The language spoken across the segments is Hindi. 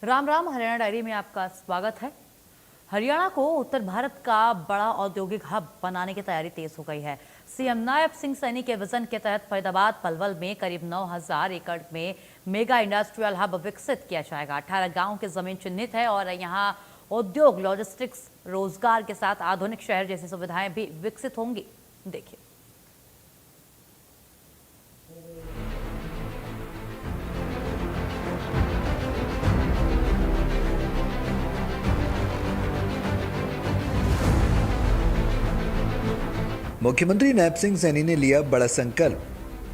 राम राम। हरियाणा डायरी में आपका स्वागत है। हरियाणा को उत्तर भारत का बड़ा औद्योगिक हब बनाने की तैयारी तेज हो गई है। सीएम नायब सिंह सैनी के विजन के तहत फरीदाबाद पलवल में करीब 9,000 एकड़ में मेगा इंडस्ट्रियल हब विकसित किया जाएगा। 18 गांव की जमीन चिन्हित है और यहां उद्योग, लॉजिस्टिक्स, रोजगार के साथ आधुनिक शहर जैसी सुविधाएं भी विकसित होंगी। देखिए। मुख्यमंत्री नायब सिंह सैनी ने लिया बड़ा संकल्प।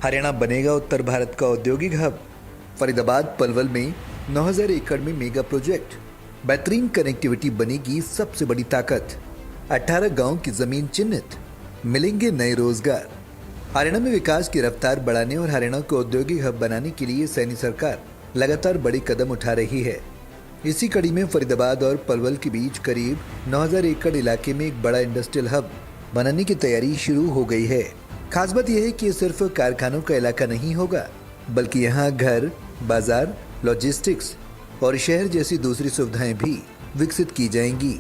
हरियाणा बनेगा उत्तर भारत का औद्योगिक हब। फरीदाबाद पलवल में 9,000 एकड़ में मेगा प्रोजेक्ट। बेहतरीन कनेक्टिविटी बनेगी सबसे बड़ी ताकत। 18 गांव की जमीन चिन्हित, मिलेंगे नए रोजगार। हरियाणा में विकास की रफ्तार बढ़ाने और हरियाणा को औद्योगिक हब बनाने के लिए सैनी सरकार लगातार बड़े कदम उठा रही है। इसी कड़ी में फरीदाबाद और पलवल के बीच करीब 9,000 एकड़ इलाके में एक बड़ा इंडस्ट्रियल हब बनाने की तैयारी शुरू हो गई है। खास बात यह है कि ये सिर्फ कारखानों का इलाका नहीं होगा, बल्कि यहाँ घर, बाजार, लॉजिस्टिक्स और शहर जैसी दूसरी सुविधाएं भी विकसित की जाएंगी।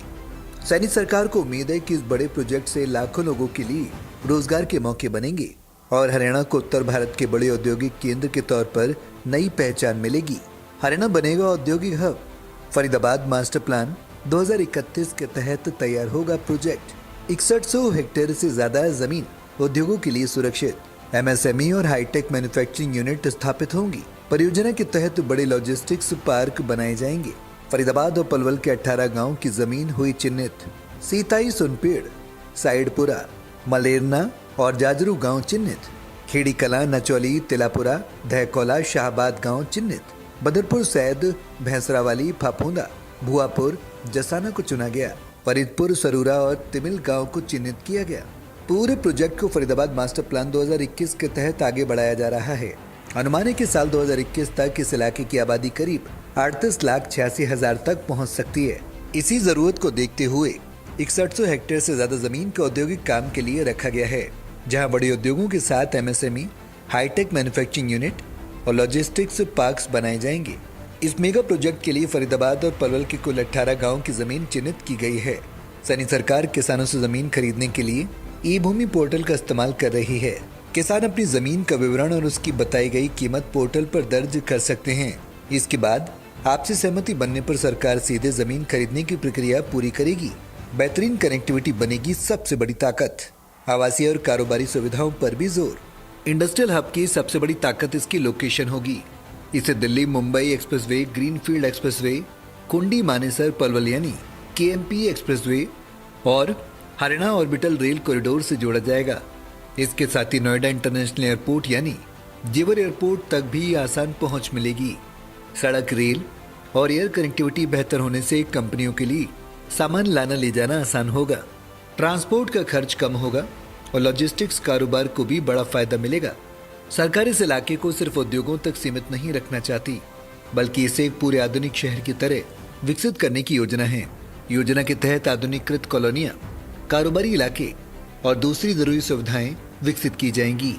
सैनी सरकार को उम्मीद है कि इस बड़े प्रोजेक्ट से लाखों लोगों के लिए रोजगार के मौके बनेंगे और हरियाणा को उत्तर भारत के बड़े औद्योगिक केंद्र के तौर पर नई पहचान मिलेगी। हरियाणा बनेगा औद्योगिक हब। फरीदाबाद मास्टर प्लान 2031 के तहत तैयार होगा प्रोजेक्ट। 6100 हेक्टेयर से ज्यादा जमीन उद्योगों के लिए सुरक्षित। एमएसएमई और हाईटेक मैन्युफैक्चरिंग यूनिट स्थापित होंगी। परियोजना के तहत बड़े लॉजिस्टिक्स पार्क बनाए जाएंगे। फरीदाबाद और पलवल के 18 गांव की जमीन हुई चिन्हित। सीताई, सुनपेड़, साइडपुरा, मलेरना और जाजरू गांव चिन्हित। खेड़ी कला, नचौली, तिलापुरा, दहकौला, शाहबाद गांव चिन्हित। बदरपुर, सैद, भैंसरावाली, फाफूंदा, भुआपुर, जसाना को चुना गया। फरीदपुर, सरूरा और तिमिल गांव को चिन्हित किया गया। पूरे प्रोजेक्ट को फरीदाबाद मास्टर प्लान 2021 के तहत आगे बढ़ाया जा रहा है। अनुमान है कि साल 2021 तक इस इलाके की आबादी करीब 38,86,000 तक पहुंच सकती है। इसी जरूरत को देखते हुए 6100 हेक्टेयर से ज्यादा जमीन को औद्योगिक काम के लिए रखा गया है, जहां बड़े उद्योगों के साथ एमएसएमई, हाईटेक मैन्युफैक्चरिंग यूनिट और लॉजिस्टिक्स पार्क्स बनाए जाएंगे। इस मेगा प्रोजेक्ट के लिए फरीदाबाद और पलवल के कुल 18 गांव की जमीन चिन्हित की गई है। सैनी सरकार किसानों से जमीन खरीदने के लिए ई भूमि पोर्टल का इस्तेमाल कर रही है। किसान अपनी जमीन का विवरण और उसकी बताई गई कीमत पोर्टल पर दर्ज कर सकते हैं। इसके बाद आपसी सहमति बनने पर सरकार सीधे जमीन खरीदने की प्रक्रिया पूरी करेगी। बेहतरीन कनेक्टिविटी बनेगी सबसे बड़ी ताकत। आवासीय और कारोबारी सुविधाओं पर भी जोर। इंडस्ट्रियल हब की सबसे बड़ी ताकत इसकी लोकेशन होगी। इसे Delhi Mumbai expressway, greenfield expressway, कुंडी मानेसर पलवल यानी केएमपी एक्सप्रेसवे और हरियाणा ऑर्बिटल रेल कॉरिडोर से जोड़ा जाएगा। इसके साथ ही नोएडा इंटरनेशनल एयरपोर्ट यानी जेवर एयरपोर्ट तक भी आसान पहुंच मिलेगी। सड़क, रेल और एयर कनेक्टिविटी बेहतर होने से कंपनियों के लिए सामान लाना ले जाना आसान होगा। ट्रांसपोर्ट का खर्च कम होगा और लॉजिस्टिक्स कारोबार को भी बड़ा फायदा मिलेगा। सरकार इस इलाके को सिर्फ उद्योगों तक सीमित नहीं रखना चाहती, बल्कि इसे एक पूरे आधुनिक शहर की तरह विकसित करने की योजना है। योजना के तहत आधुनिकीकृत कॉलोनियां, कारोबारी इलाके और दूसरी जरूरी सुविधाएं विकसित की जाएंगी।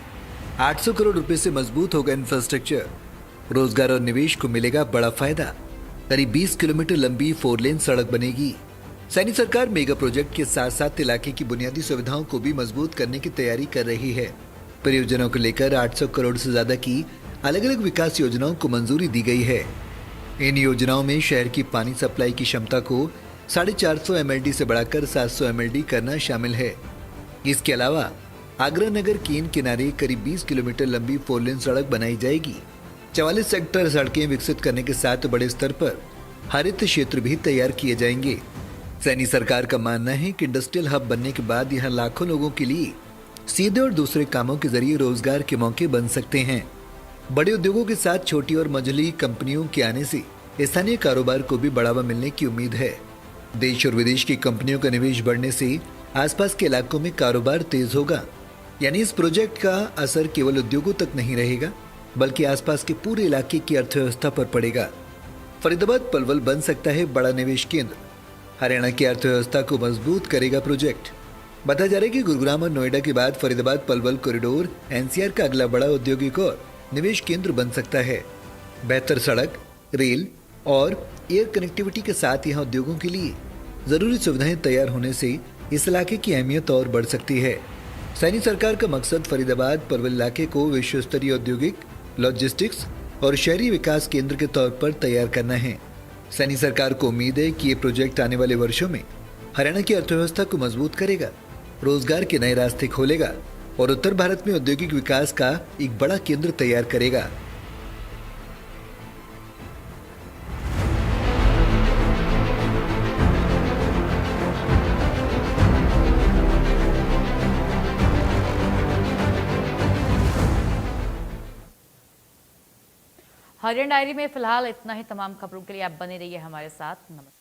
800 करोड़ रुपए से मजबूत होगा इंफ्रास्ट्रक्चर। रोजगार और निवेश को मिलेगा बड़ा फायदा। करीब 20 किलोमीटर लंबी 4 लेन सड़क बनेगी। सैनी सरकार मेगा प्रोजेक्ट के साथ साथ इलाके की बुनियादी सुविधाओं को भी मजबूत करने की तैयारी कर रही है। परियोजनाओं को लेकर 800 करोड़ से ज्यादा की अलग अलग विकास योजनाओं को मंजूरी दी गई है। इन योजनाओं में शहर की पानी सप्लाई की क्षमता को 450 MLD से बढ़ाकर 700 MLD करना शामिल है। इसके अलावा आगरा नगर केन किनारे करीब 20 किलोमीटर लंबी 4 लेन सड़क बनाई जाएगी। 44 सेक्टर सड़कें विकसित करने के साथ बड़े स्तर पर हरित क्षेत्र भी तैयार किए जाएंगे। सैनी सरकार का मानना है कि इंडस्ट्रियल हब बनने के बाद यहाँ लाखों लोगों के लिए सीधे और दूसरे कामों के जरिए रोजगार के मौके बन सकते हैं। बड़े उद्योगों के साथ छोटी और मझली कंपनियों के आने से स्थानीय कारोबार को भी बढ़ावा मिलने की उम्मीद है। देश और विदेश की कंपनियों का निवेश बढ़ने से आसपास के इलाकों में कारोबार तेज होगा। यानी इस प्रोजेक्ट का असर केवल उद्योगों तक नहीं रहेगा, बल्कि आसपास के पूरे इलाके की अर्थव्यवस्था पर पड़ेगा। फरीदाबाद पलवल बन सकता है बड़ा निवेश केंद्र। हरियाणा की अर्थव्यवस्था को मजबूत करेगा प्रोजेक्ट। बताया जा रहा है कि गुरुग्राम और नोएडा के बाद फरीदाबाद पलवल कॉरिडोर एनसीआर का अगला बड़ा औद्योगिक और निवेश केंद्र बन सकता है। बेहतर सड़क, रेल और एयर कनेक्टिविटी के साथ यहाँ उद्योगों के लिए जरूरी सुविधाएं तैयार होने से इस इलाके की अहमियत और बढ़ सकती है। सैनी सरकार का मकसद फरीदाबाद पलवल इलाके को विश्व स्तरीय औद्योगिक, लॉजिस्टिक्स और शहरी विकास केंद्र के तौर पर तैयार करना है। सैनी सरकार को उम्मीद है कि ये प्रोजेक्ट आने वाले वर्षों में हरियाणा की अर्थव्यवस्था को मजबूत करेगा, रोजगार के नए रास्ते खोलेगा और उत्तर भारत में औद्योगिक विकास का एक बड़ा केंद्र तैयार करेगा। हरियाणा डायरी में फिलहाल इतना ही। तमाम खबरों के लिए आप बने रहिए हमारे साथ। नमस्कार।